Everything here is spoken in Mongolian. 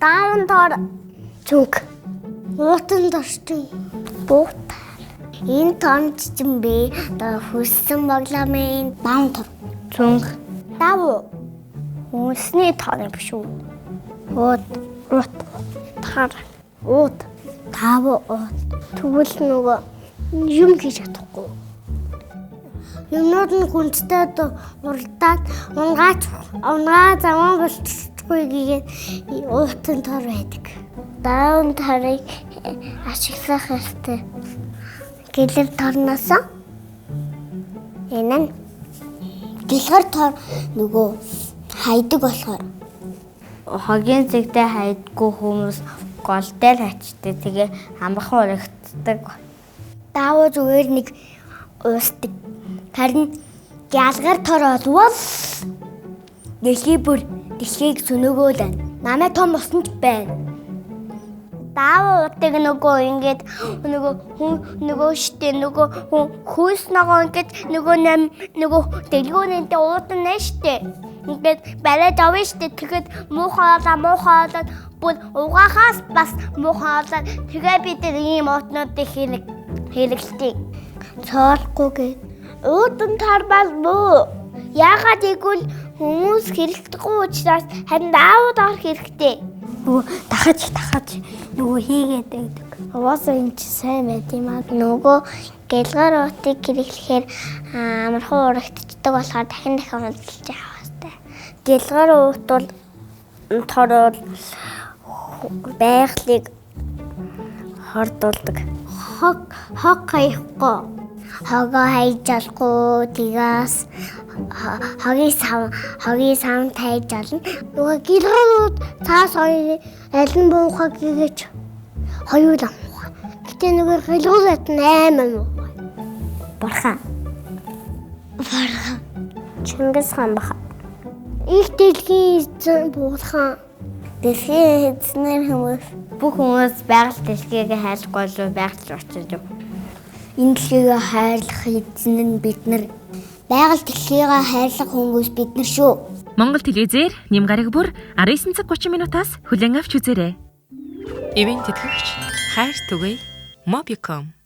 Даавн тор цүнх. Уутан дорчин буутаар. Энэ тонч чинь би хүссэн багламын даавн тор цүнх. Давуу. Хүнсний тооны биш үү? Уут. Тар. Уут. Давуу уут. Тэгвэл нөгөө юм хийж чадахгүй. Юмнууд нь хүнстэй уралдаад унгаа заван болчихгүй гэгээд уутан тор байдаг. Даавн тарыг ашиглах хэрэгтэй. Гэлэр торноос энэ нь гэлгэр тор нөгөө хайдаг болохоор хогийн зэгдээ хайдаггүй хүмүүс гол дээр хачдаг. Тэгээ амархан урагддаг. Даавуу зүгээр нэг уусдаг. Харин гэлгэр тор олвол дэлхийг сүнөөгөөл байна. Намайг том болсон ч байна. Даавуу утыг ингээд нөгөө штэ хүйс ногоо ингээд нөгөө дэлгүүрэнтэй уудан нэ штэ. Ингээд барайд авна штэ. Тэгэхэд муухай бүр угаахаас бас муухай тэгээ бид ийм уутнуудыг хэрэглэдэг. Цоолохгүй гээ. Уудан тар бол муу. Яагаад гэвэл хүмүүс хэрэглэхгүй учраас харин даавуу тор хэрэгтэй. Нөгөө дахаж нөгөө хийгээд байдаг. Угаасаа энэ чи сайн байд юм аа. Нөгөө гэлгэр уутыг хэрэглэхээр амархан урагдчихдаг болохоор дахин худалдаж авах хэрэгтэй. Гэлгэр уут бол тор байгалыг хордуулдаг. Хог хаяхгүй. Хогоо хайж алгүй. Тэгээс хогийн савн тайж олно. Нөгөө гэлгэрүүд цаас хоёр аль нь буухаа гэгээч хоёулаа муухай. Гэтэ нөгөө гэлгэрүүд нь аймаа муухай. Бурхан. Чингис хаан баха. Их дэлхийн эзэн бурхан. Дэлхийн эзнэр хүмүүс бүх хүмүүс байгаль дэлхийг хайрлахгүй л байгаль очиж юу. Энэ дэлхийг хайрлах эзэн нь бид нар. Байгаль дэлхийг хайрлах хүмүүс бид нар шүү. Монгол телевизээр нэм гараг бүр 19 цаг 30 минутаас хүлээн авч үзээрэй. Ивэн тэтгэгч хайр түгэй Mobicom